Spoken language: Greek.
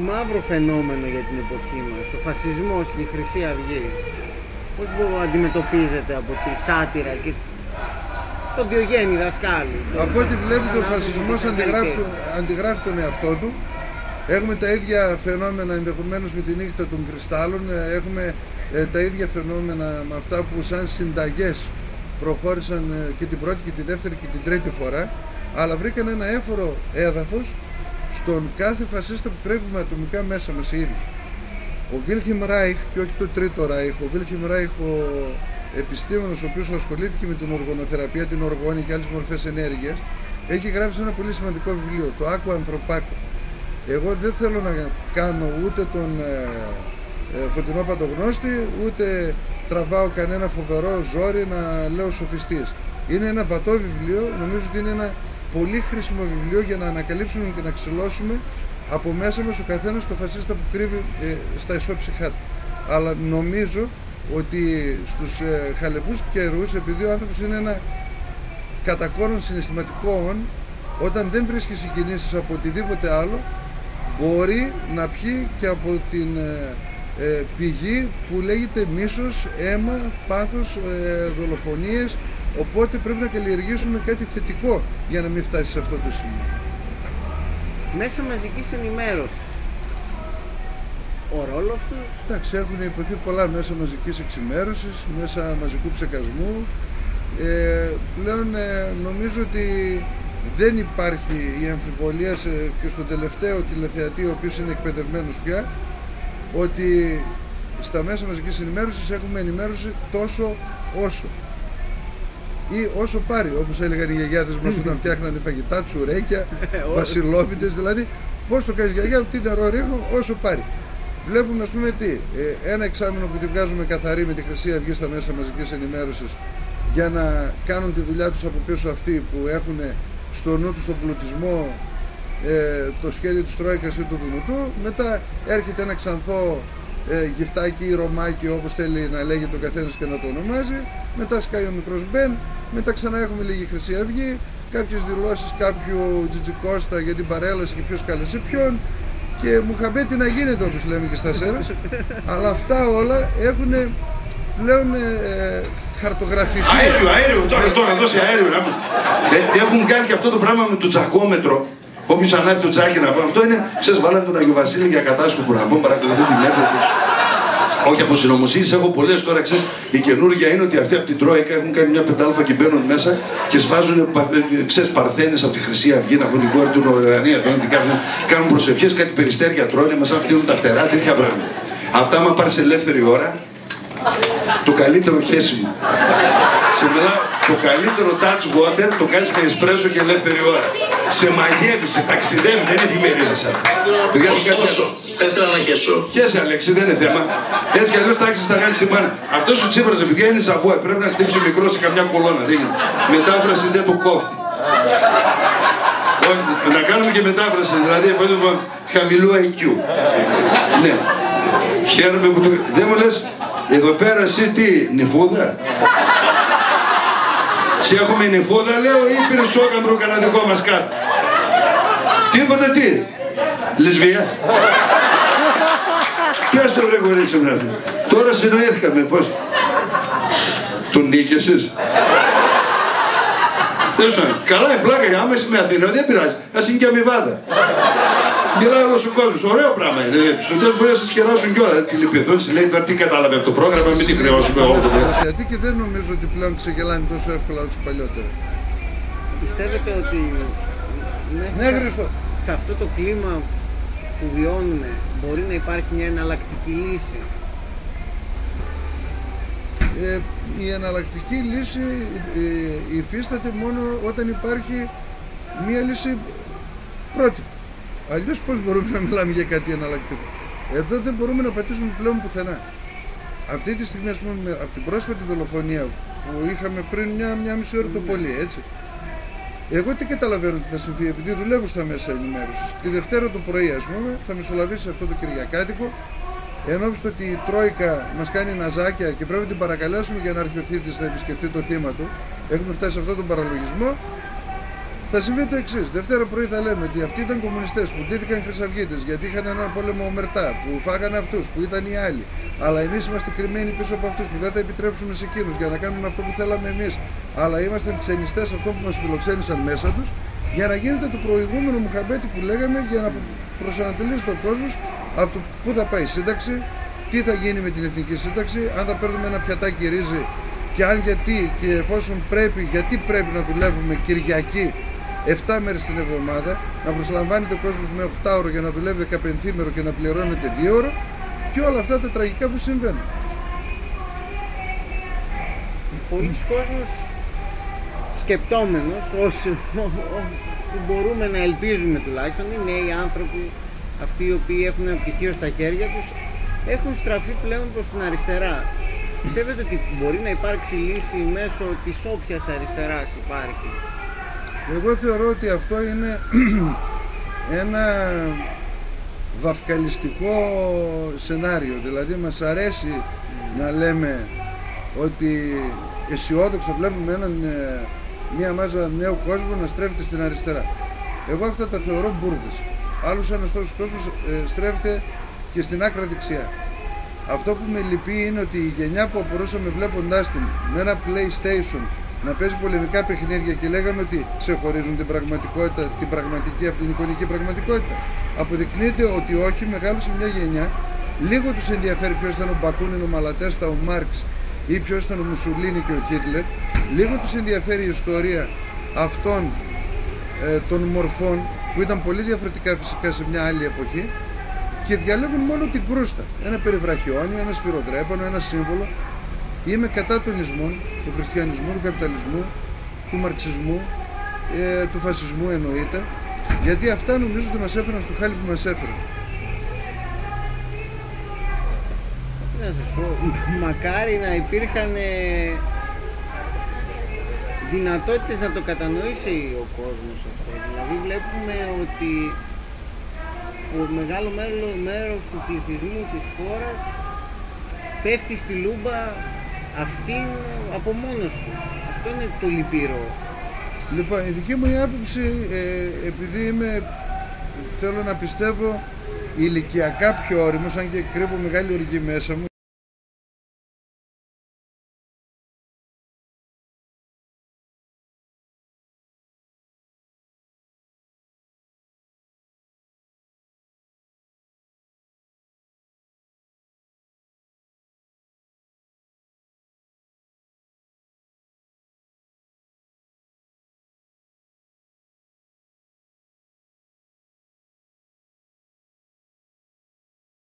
μαύρο φαινόμενο για την εποχή μας, ο φασισμός και η Χρυσή Αυγή. Πώς αντιμετωπίζετε από τη σάτυρα και τον Διογέννη Δασκάλη? Από ό,τι βλέπετε, ο φασισμός αντιγράφει τον εαυτό του. Έχουμε τα ίδια φαινόμενα ενδεχομένως με την νύχτα των κρυστάλλων, έχουμε τα ίδια φαινόμενα με αυτά που σαν συνταγές προχώρησαν και την πρώτη και τη δεύτερη και την τρίτη φορά, αλλά βρήκαν ένα έφορο έδαφος στον κάθε φασίστα που τρέφουμε ατομικά μέσα μας οι ίδιοι. Ο Βίλχεμ Ράιχ, και όχι το Τρίτο Ράιχ, ο Βίλχεμ Ράιχ, ο επιστήμονας ο οποίος ασχολήθηκε με την οργονοθεραπεία, την οργόνη και άλλες μορφές ενέργειας, έχει γράψει ένα πολύ σημαντικό βιβλίο, το Άκου Ανθρωπάκου. Εγώ δεν θέλω να κάνω ούτε τον φωτεινό παντογνώστη, ούτε τραβάω κανένα φοβερό ζόρι να λέω σοφιστής. Είναι ένα βατό βιβλίο, νομίζω ότι είναι ένα πολύ χρήσιμο βιβλίο για να ανακαλύψουμε και να ξυλώσουμε από μέσα μας ο καθένας το φασίστα που κρύβει στα ισόψυχά του. Αλλά νομίζω ότι στους χαλεπούς καιρούς, επειδή ο άνθρωπος είναι ένα κατακόρον συναισθηματικό όν, όταν δεν βρίσκει συγκινήσεις από οτιδήποτε άλλο, μπορεί να πιει και από την πηγή που λέγεται μίσος, αίμα, πάθος, δολοφονίες. Οπότε πρέπει να καλλιεργήσουμε κάτι θετικό για να μην φτάσει σε αυτό το σημείο. Μέσα μαζικής ενημέρωσης, ο ρόλος τους? Εντάξει, έχουν υποθεί πολλά μέσα μαζικής εξημέρωσης, μέσα μαζικού ψεκασμού. Πλέον νομίζω ότι δεν υπάρχει η αμφιβολία και στον τελευταίο τηλεθεατή, ο οποίος είναι εκπαιδευμένος πια, ότι στα μέσα μαζικής ενημέρωσης έχουμε ενημέρωση τόσο όσο ή όσο πάρει, όπως έλεγαν οι γιαγιάδες μας όταν φτιάχνανε φαγητά, τσουρέκια, βασιλόπιτες, δηλαδή πώς το κάνεις γιαγιά, τι νερό ρίχνω, όσο πάρει. Βλέπουμε, ας πούμε, ένα εξάμηνο που τη βγάζουμε καθαρή με τη Χρυσή Αυγή στα μέσα μαζικής ενημέρωσης για να κάνουν τη δουλειά τους από πίσω αυτοί που έχουν στο νου τους τον πλουτισμό, το σχέδιο της Τρόικας ή του Δουνουτού. Μετά έρχεται ένα ξανθό γυφτάκι ή ρωμάκι, όπως θέλει να λέγεται ο καθένας και να το ονομάζει. Μετά σκάει ο μικρός Μπεν, μετά ξανά έχουμε λίγη Χρυσή Αυγή, κάποιες δηλώσεις κάποιου Τζιτζικώστα για την παρέλαση και ποιος κάλεσε ποιον και μουχαμπέτη να γίνεται, όπως λέμε και στα Σέρας. Αλλά αυτά όλα έχουν πλέον χαρτογραφηθεί. Αέριο, τώρα δώσει αέριο να πούμε. Έχουν κάνει και αυτό το πράγμα με το τσακόμετρο. Όποιος ανάβει το τσάκι να πω, αυτό είναι, ξέρεις, βάλανε τον Αγιο Βασίλη για κατάσκοπο να πω, παρακολουθούν τη μέρα του. Όχι, από συνωμοσίες έχω πολλές τώρα, ξέρεις, η καινούργια είναι ότι αυτοί από την Τρόικα έχουν κάνει μια πεντάλφα και μπαίνουν μέσα και σβάζουν, ξέρεις, παρθένες από τη Χρυσή Αυγή, από την κόρη του Ουρανία, κάνουν προσευχές, κάτι περιστέρια τρώνε, μας φτύνουν τα φτερά, τέτοια πράγματα. Αυτά, άμα πάρεις ελεύθερη ώρα, το καλύτερο χέσιμο. Σε μιλάω, το καλύτερο touch water το κάνεις με εσπρέσο και ελεύθερη ώρα. Σε μαγεύει, σε ταξιδεύει, δεν είναι εφημερίδα σαν. Δεν θέλω να χέσω. Χέσε, Αλέξη, δεν είναι θέμα. Έτσι κι αλλιώς τάξεις τα κάνει στην πάνω. Αυτός ο Τσίπρας, επειδή είναι σαβούα, πρέπει να χτύψει μικρό σε καμιά κολόνα. Δεν είναι. Μετάφραση δεν το κόφτει. Να κάνουμε και μετάφραση, δηλαδή χαμηλού IQ. Ναι. Χαίρομαι που το. Δεν μου λες, εδώ πέρα εσύ τι, νυφούδα? Σε έχουμε νυφούδα, λέω, ή πήρε σόκαμπρο κανένα δικό μας κάτω? Τίποτα, τι, λεσβία? Πες το βρε κορίτσι μου να έρθει. Τώρα συνοήθηκαμε, πώς? Τον νίκησες? Καλά η πλάκα, άμα είσαι με Αθήνα, δεν πειράζει, ας είναι και αμοιβάδα. Μιλάει όλος ο κόσμος, ωραίο πράγμα είναι. Στους τέλος μπορεί να σας κεράσουν κιόλα. Τη λυπηθούν, στη λέει τώρα τι κατάλαβε από το πρόγραμμα, μην τη χρεώσουμε εγώ. Γιατί και δεν νομίζω ότι πλέον ξεγελάνε τόσο εύκολα όσο παλιότερα. Πιστεύετε ότι μέσα σε αυτό το κλίμα που βιώνουμε μπορεί να υπάρχει μια εναλλακτική λύση? Η εναλλακτική λύση υφίσταται μόνο όταν υπάρχει μια λύση πρότυπη. Αλλιώς πώς μπορούμε να μιλάμε για κάτι εναλλακτικό? Εδώ δεν μπορούμε να πατήσουμε πλέον πουθενά. Αυτή τη στιγμή, ας πούμε, από την πρόσφατη δολοφονία που είχαμε πριν μια μισή ώρα το πολύ, έτσι. Εγώ τι καταλαβαίνω ότι θα συμβεί, επειδή δουλεύω στα μέσα ενημέρωσης. Τη Δευτέρα το πρωί, ας πούμε, θα μεσολαβήσει αυτό το Κυριακάτικο, ενώπιση ότι η Τρόικα μας κάνει ναζάκια και πρέπει να την παρακαλέσουμε για να έρθει ο θήτης να επισκεφτεί το θύμα του. Έχουμε φτάσει σε αυτόν τον παραλογισμό. θα συμβεί το εξής. Δευτέρα πρωί θα λέμε ότι αυτοί ήταν κομμουνιστές που ντύθηκαν χρυσαυγίτες γιατί είχαν έναν πόλεμο ομερτά, που φάγανε αυτούς, που ήταν οι άλλοι. Αλλά εμείς είμαστε κρυμμένοι πίσω από αυτούς που δεν θα επιτρέψουμε σε εκείνους για να κάνουν αυτό που θέλαμε εμείς. Αλλά ήμασταν ξενιστές αυτών που μας φιλοξένησαν μέσα τους, για να γίνεται το προηγούμενο μουχαμπέτι που λέγαμε, για να προσανατολίσει τον κόσμο από το πού θα πάει η σύνταξη, τι θα γίνει με την εθνική σύνταξη, αν θα παίρνουμε ένα πιατάκι ρύζι και αν γιατί και εφόσον πρέπει, γιατί πρέπει να δουλεύουμε Κυριακή 7 μέρες την εβδομάδα, να προσλαμβάνεται ο κόσμος με 8 ώρο για να δουλεύει 15 μέρο και να πληρώνεται 2 ώρο και όλα αυτά τα τραγικά που συμβαίνουν. Πολλοί κόσμος σκεπτόμενος, όσοι που μπορούμε να ελπίζουμε τουλάχιστον, οι νέοι άνθρωποι, αυτοί οι οποίοι έχουν ένα πτυχίο στα χέρια τους, έχουν στραφεί πλέον προς την αριστερά. Πιστεύετε ότι μπορεί να υπάρξει λύση μέσω της όποιας αριστεράς υπάρχει? Εγώ θεωρώ ότι αυτό είναι ένα δαυκαλιστικό σενάριο. Δηλαδή μας αρέσει να λέμε ότι αισιόδοξα βλέπουμε μια μάζα νέου κόσμου να στρέφεται στην αριστερά. Εγώ αυτά τα θεωρώ μπουρδες. Άλλος ένας τόσος κόσμος στρέφεται και στην άκρα δεξιά. Αυτό που με λυπεί είναι ότι η γενιά που απορούσαμε βλέποντάς την με ένα PlayStation να παίζει πολεμικά παιχνίδια και λέγαμε ότι ξεχωρίζουν την πραγματικότητα, την πραγματική από την εικονική πραγματικότητα. Αποδεικνύεται ότι όχι, μεγάλωσε μια γενιά, λίγο τους ενδιαφέρει ποιος ήταν ο Μπακούνιν, ο Μαλατέστα, ο Μάρξ ή ποιος ήταν ο Μουσουλίνι και ο Χίτλερ, λίγο τους ενδιαφέρει η ιστορία αυτών των μορφών που ήταν πολύ διαφορετικά φυσικά σε μια άλλη εποχή και διαλέγουν μόνο την κρούστα. Ένα περιβραχιόνιο, ένα σφυροδρέπανο, ένα σύμβολο. Είμαι κατά των ισμών, του χριστιανισμού, του καπιταλισμού, του μαρξισμού, του φασισμού εννοείται, γιατί αυτά νομίζω ότι μας έφεραν στο χάλι που μας έφεραν. Να σας πω, μακάρι να υπήρχαν δυνατότητες να το κατανοήσει ο κόσμος αυτό. Δηλαδή βλέπουμε ότι μεγάλο μέρος του πληθυσμού της χώρας πέφτει στη λούμπα αυτήν από μόνος του. Αυτό είναι το λυπηρό. Λοιπόν, η δική μου άποψη, επειδή θέλω να πιστεύω ηλικιακά πιο όριμος, αν και κρύβω μεγάλη οργή μέσα μου,